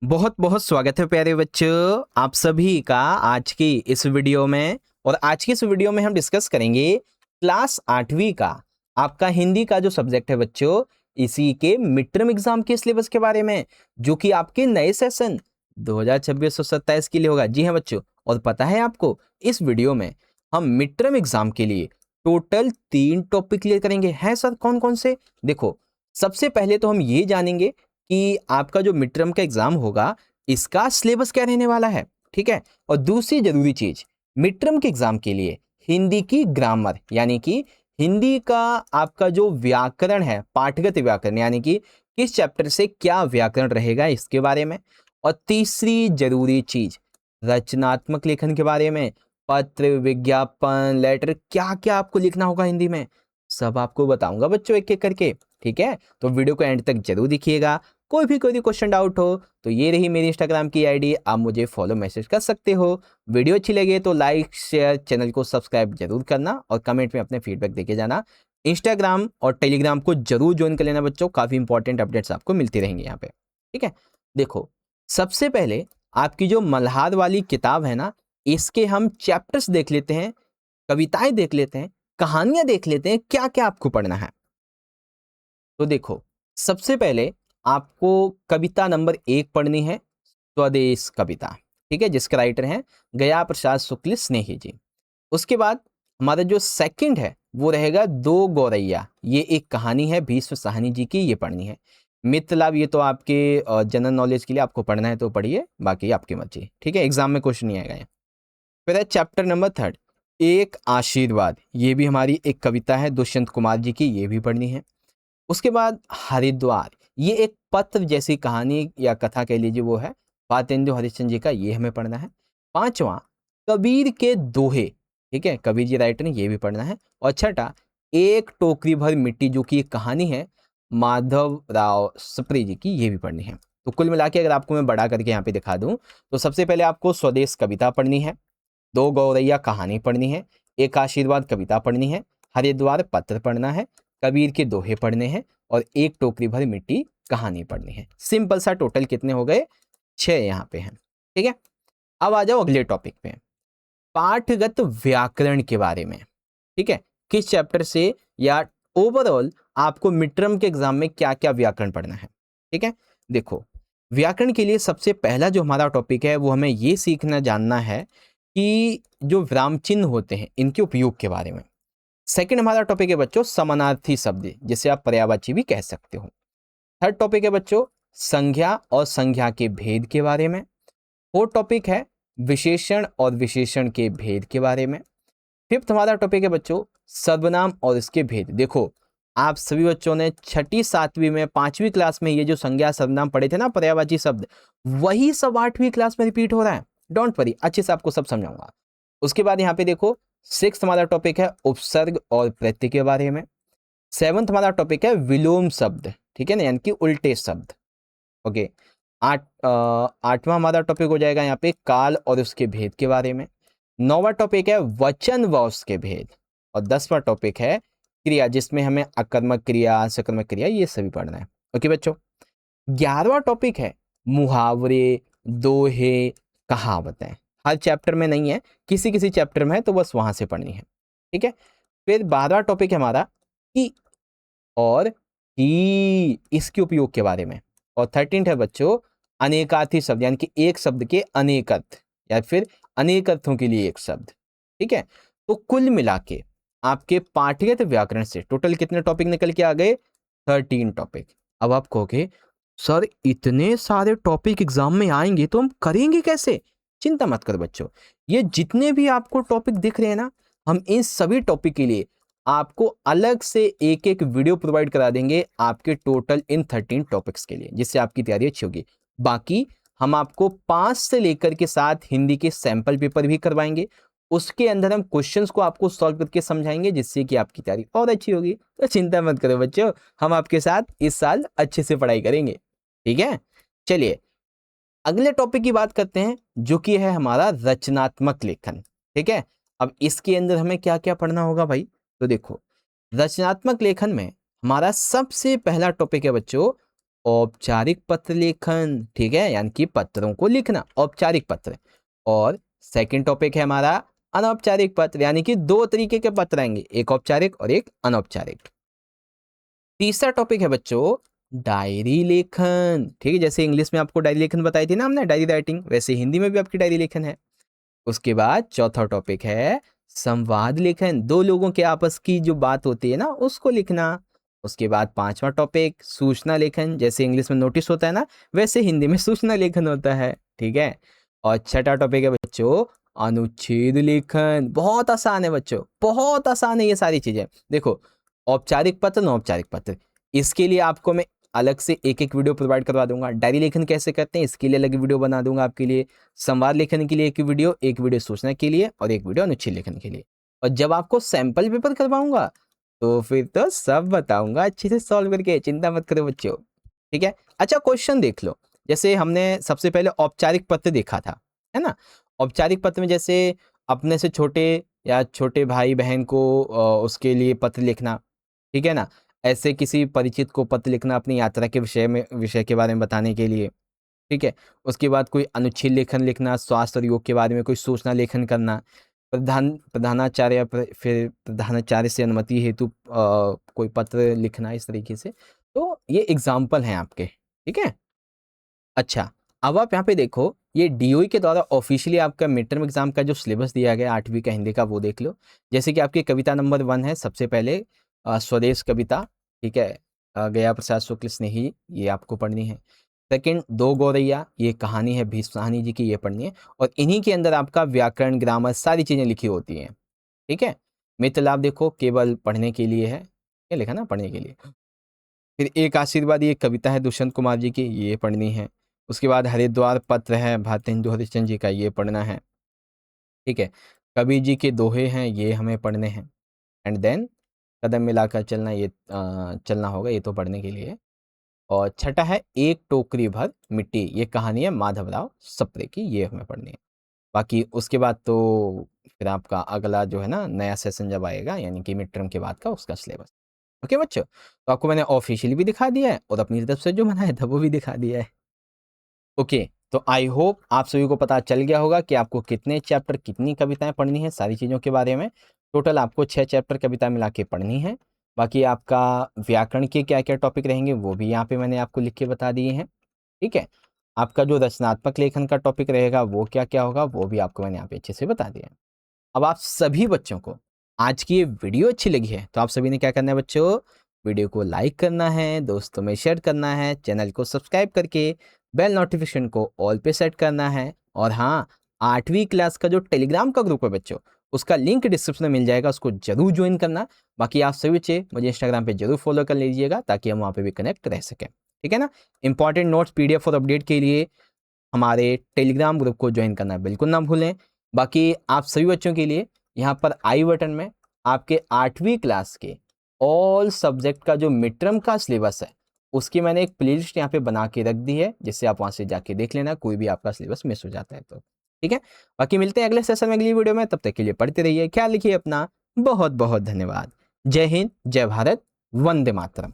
बहुत बहुत स्वागत है प्यारे बच्चों आप सभी का आज की इस वीडियो में। और आज की इस वीडियो में हम डिस्कस करेंगे क्लास 8वीं का आपका हिंदी का जो सब्जेक्ट है बच्चों, इसी के मिड टर्म एग्जाम के सिलेबस के बारे में, जो कि आपके नए सेशन 2026-27 के लिए होगा। जी हाँ बच्चों, और पता है आपको इस वीडियो में हम मिड टर्म एग्जाम के लिए टोटल 3 टॉपिक क्लियर करेंगे। हैं सर कौन कौन से? देखो, सबसे पहले तो हम ये जानेंगे कि आपका जो मिड टर्म का एग्जाम होगा इसका सिलेबस क्या रहने वाला है, ठीक है। और दूसरी जरूरी चीज, मिड टर्म के एग्जाम के लिए हिंदी की ग्रामर यानी कि हिंदी का आपका जो व्याकरण है, पाठगत व्याकरण यानी कि किस चैप्टर से क्या व्याकरण रहेगा इसके बारे में। और तीसरी जरूरी चीज, रचनात्मक लेखन के बारे में, पत्र, विज्ञापन, लेटर, क्या क्या आपको लिखना होगा हिंदी में, सब आपको बताऊंगा बच्चों एक एक करके, ठीक है। तो वीडियो को एंड तक जरूर देखिएगा। कोई क्वेश्चन डाउट हो तो ये रही मेरी इंस्टाग्राम की आईडी, आप मुझे फॉलो मैसेज कर सकते हो। वीडियो अच्छी लगे तो लाइक शेयर, चैनल को सब्सक्राइब जरूर करना और कमेंट में अपने फीडबैक देके जाना। इंस्टाग्राम और टेलीग्राम को जरूर ज्वाइन कर लेना बच्चों, काफी इंपॉर्टेंट अपडेट्स आपको मिलती रहेंगी यहाँ पे, ठीक है। देखो, सबसे पहले आपकी जो मल्हार वाली किताब है ना, इसके हम चैप्टर्स देख लेते हैं, कविताएं देख लेते हैं, कहानियां देख लेते हैं, क्या क्या आपको पढ़ना है। तो देखो, सबसे पहले आपको कविता नंबर 1 पढ़नी है, स्वदेश कविता, ठीक है, जिसके राइटर हैं गया प्रसाद शुक्ल स्नेही जी। उसके बाद हमारा जो सेकंड है वो रहेगा दो गौरैया, ये एक कहानी है भीष्म साहनी जी की, ये पढ़नी है। मित्र लाभ, ये तो आपके जनरल नॉलेज के लिए आपको पढ़ना है तो पढ़िए, बाकी आपकी मर्जी, ठीक है, एग्जाम में क्वेश्चन नहीं आएगा ये। फिर है चैप्टर नंबर 3, एक आशीर्वाद, ये भी हमारी एक कविता है दुष्यंत कुमार जी की, ये भी पढ़नी है। उसके बाद हरिद्वार, ये एक पत्र जैसी कहानी या कथा कह लीजिए, वो है पातेंद्र हरिश्चंद्र जी का, ये हमें पढ़ना है। पांचवा, कबीर के दोहे, ठीक है, कबीर जी राइटर ने, ये भी पढ़ना है। और छठा, एक टोकरी भर मिट्टी, जो कि एक कहानी है माधव राव सप्रे जी की, ये भी पढ़नी है। तो कुल मिला के अगर आपको मैं बड़ा करके यहाँ पे दिखा दूं तो सबसे पहले आपको स्वदेश कविता पढ़नी है, दो गौरैया कहानी पढ़नी है, एक आशीर्वाद कविता पढ़नी है, हरिद्वार पत्र पढ़ना है, कबीर के दोहे पढ़ने हैं और एक टोकरी भर मिट्टी कहानी पढ़नी है। सिंपल सा, टोटल कितने हो गए? 6 यहाँ पे हैं, ठीक है। अब आ जाओ अगले टॉपिक पे, पाठगत व्याकरण के बारे में, ठीक है, किस चैप्टर से या ओवरऑल आपको मिड टर्म के एग्जाम में क्या क्या व्याकरण पढ़ना है, ठीक है। देखो, व्याकरण के लिए सबसे पहला जो हमारा टॉपिक है वो हमें ये सीखना जानना है कि जो विराम चिन्ह होते हैं इनके उपयोग के बारे में। सेकंड हमारा टॉपिक है बच्चों समानार्थी शब्द, जिसे आप पर्यायवाची भी कह सकते हो। थर्ड टॉपिक है बच्चों संज्ञा और संज्ञा के भेद के बारे में। फोर्थ टॉपिक है विशेषण और विशेषण के भेद के बारे में। फिफ्थ हमारा टॉपिक है बच्चों सर्वनाम और इसके भेद। देखो, आप सभी बच्चों ने छठी, सातवीं में, 5वीं क्लास में ये जो संज्ञा सर्वनाम पढ़े थे ना, पर्यायवाची शब्द, वही सब 8वीं क्लास में रिपीट हो रहा है। डोंट वरी, अच्छे से आपको सब समझाऊंगा। उसके बाद यहाँ पे देखो, सिक्स्थ हमारा टॉपिक है उपसर्ग और प्रत्यय के बारे में। सेवंथ हमारा टॉपिक है विलोम शब्द, ठीक है ना, यानी कि उल्टे शब्द। ओके, आठवां हमारा टॉपिक हो जाएगा यहाँ पे काल और उसके भेद के बारे में। नौवां टॉपिक है वचन व उसके भेद। और 10वां टॉपिक है क्रिया, जिसमें हमें अकर्मक क्रिया, सकर्मक क्रिया, ये सभी पढ़ना है। ओके बच्चों, 11वां टॉपिक है मुहावरे, दोहे, कहावतें। हर चैप्टर में नहीं है, किसी किसी चैप्टर में है, तो बस वहां से पढ़नी है, ठीक है। फिर 12वां टॉपिक है हमारा की और ही, इसके उपयोग के बारे में। और 13th है बच्चों अनेकार्थी शब्द, यानी कि एक शब्द के अनेक अर्थ या फिर अनेक अर्थों के लिए एक शब्द, ठीक है। तो कुल मिला के आपके पाठ्यगत व्याकरण से टोटल कितने टॉपिक निकल के आ गए? 13 टॉपिक। अब आप कहोगे सर इतने सारे टॉपिक एग्जाम में आएंगे तो हम करेंगे कैसे? चिंता मत कर बच्चों, ये जितने भी आपको टॉपिक दिख रहे हैं ना, हम इन सभी टॉपिक के लिए आपको अलग से एक एक वीडियो प्रोवाइड करा देंगे आपके टोटल इन 13 टॉपिक्स के लिए, जिससे आपकी तैयारी अच्छी होगी। बाकी हम आपको 5 से लेकर के 7 हिंदी के सैंपल पेपर भी करवाएंगे, उसके अंदर हम क्वेश्चंस को आपको सॉल्व करके समझाएंगे, जिससे कि आपकी तैयारी और अच्छी होगी। तो चिंता मत करो बच्चों, हम आपके साथ इस साल अच्छे से पढ़ाई करेंगे, ठीक है। चलिए अगले टॉपिक की बात करते हैं, जो कि है हमारा रचनात्मक लेखन, ठीक है। अब इसके अंदर हमें क्या क्या पढ़ना होगा भाई? तो देखो, रचनात्मक लेखन में हमारा सबसे पहला टॉपिक है बच्चों औपचारिक पत्र लेखन, ठीक है, यानी कि पत्रों को लिखना, औपचारिक पत्र। और सेकंड टॉपिक है हमारा अनौपचारिक पत्र, यानी कि दो तरीके के पत्र आएंगे, एक औपचारिक और एक अनौपचारिक। तीसरा टॉपिक है बच्चों डायरी लेखन, ठीक है, जैसे इंग्लिश में आपको डायरी लेखन बताई थी ना हमने, डायरी राइटिंग, वैसे हिंदी में भी आपकी डायरी लेखन है। उसके बाद चौथा टॉपिक है संवाद लेखन, दो लोगों के आपस की जो बात होती है ना उसको लिखना। उसके बाद पांचवा टॉपिक सूचना लेखन, जैसे इंग्लिश में नोटिस होता है ना वैसे हिंदी में सूचना लेखन होता है, ठीक है। और छठा टॉपिक है बच्चों अनुच्छेद लेखन, बहुत आसान है बच्चों, बहुत आसान है ये सारी चीजें। देखो औपचारिक पत्र, अनौपचारिक पत्र, इसके लिए आपको मैं अलग से एक एक वीडियो प्रोवाइड करवा दूंगा। डायरी लेखन कैसे करते हैं इसके लिए अलग वीडियो बना दूंगा आपके लिए। संवाद लेखन के लिए एक वीडियो सूचना के लिए और एक वीडियो अनुच्छेद लेखन के लिए। और जब आपको सैंपल पेपर करवाऊंगा तो फिर तो सब बताऊंगा अच्छे से सॉल्व करके, चिंता मत करो बच्चों, ठीक है। अच्छा क्वेश्चन देख लो, जैसे हमने सबसे पहले औपचारिक पत्र देखा था, है ना। औपचारिक पत्र में जैसे अपने से छोटे या छोटे भाई बहन को उसके लिए पत्र लिखना, ठीक है ना। ऐसे किसी परिचित को पत्र लिखना अपनी यात्रा के विषय के बारे में बताने के लिए, ठीक है। उसके बाद कोई अनुच्छेद लेखन लिखना, स्वास्थ्य और योग के बारे में कोई सूचना लेखन करना, प्रधानाचार्य या फिर प्रधानाचार्य से अनुमति हेतु कोई पत्र लिखना, इस तरीके से। तो ये एग्जाम्पल हैं आपके, ठीक है। अच्छा अब आप यहाँ पे देखो, ये डीओई के द्वारा ऑफिशियली आपका मिड टर्म एग्जाम का जो सिलेबस दिया गया 8वीं का हिंदी का वो देख लो। जैसे कि आपकी कविता नंबर 1 है सबसे पहले स्वदेश कविता, ठीक है, गया प्रसाद शुक्ल स्नेही, ये आपको पढ़नी है। सेकंड दो गौरैया, ये कहानी है भीष्म साहनी जी की, ये पढ़नी है। और इन्हीं के अंदर आपका व्याकरण ग्रामर सारी चीजें लिखी होती हैं, ठीक है। मित्रलाभ देखो केवल पढ़ने के लिए है, क्या लिखा ना, पढ़ने के लिए। फिर एक आशीर्वाद, ये कविता है दुष्यंत कुमार जी की, ये पढ़नी है। उसके बाद हरिद्वार पत्र है भारतेंदु हरिश्चंद्र जी का, ये पढ़ना है, ठीक है। कबीर जी के दोहे हैं, ये हमें पढ़ने हैं। एंड देन कदम मिलाकर चलना, ये चलना होगा, ये तो पढ़ने के लिए। और छठा है एक टोकरी भर मिट्टी, ये कहानी है माधवराव सप्रे की, ये हमें पढ़नी है। बाकी उसके बाद तो फिर आपका अगला जो है ना नया सेशन जब आएगा, यानी कि मिड टर्म के बाद का, उसका सिलेबस। ओके बच्चों, तो आपको मैंने ऑफिशियली भी दिखा दिया है और अपनी तरफ से जो बनाया था वो भी दिखा दिया है। ओके, तो आई होप आप सभी को पता चल गया होगा कि आपको कितने चैप्टर कितनी कविताएं पढ़नी है, सारी चीज़ों के बारे में। टोटल आपको 6 चैप्टर कविता मिला के पढ़नी है। बाकी आपका व्याकरण के क्या क्या टॉपिक रहेंगे वो भी यहाँ पे मैंने आपको लिख के बता दिए हैं, ठीक है। आपका जो रचनात्मक लेखन का टॉपिक रहेगा वो क्या क्या होगा वो भी आपको मैंने यहाँ पे अच्छे से बता दिया है। अब आप सभी बच्चों को आज की ये वीडियो अच्छी लगी है तो आप सभी ने क्या करना है बच्चों, वीडियो को लाइक करना है, दोस्तों में शेयर करना है, चैनल को सब्सक्राइब करके बेल नोटिफिकेशन को ऑल पे सेट करना है। और हाँ, 8वीं क्लास का जो टेलीग्राम का ग्रुप है बच्चों, उसका लिंक डिस्क्रिप्शन में मिल जाएगा, उसको जरूर ज्वाइन करना। बाकी आप सभी बच्चे मुझे इंस्टाग्राम पे जरूर फॉलो कर लीजिएगा ताकि हम वहाँ पे भी कनेक्ट रह सकें, ठीक है ना। इंपॉर्टेंट नोट्स PDF और अपडेट के लिए हमारे टेलीग्राम ग्रुप को ज्वाइन करना बिल्कुल ना भूलें। बाकी आप सभी बच्चों के लिए यहाँ पर आई बटन में आपके 8वीं क्लास के ऑल सब्जेक्ट का जो मिड टर्म का सिलेबस है उसकी मैंने एक प्लेलिस्ट यहाँ पे बना के रख दी है, जिससे आप वहाँ से जाके देख लेना कोई भी आपका सिलेबस मिस हो जाता है तो, ठीक है। बाकी मिलते हैं अगले सेशन में अगली वीडियो में, तब तक के लिए पढ़ते रहिए, ख्याल रखिए अपना, बहुत बहुत धन्यवाद। जय हिंद, जय भारत, वंदे मातरम।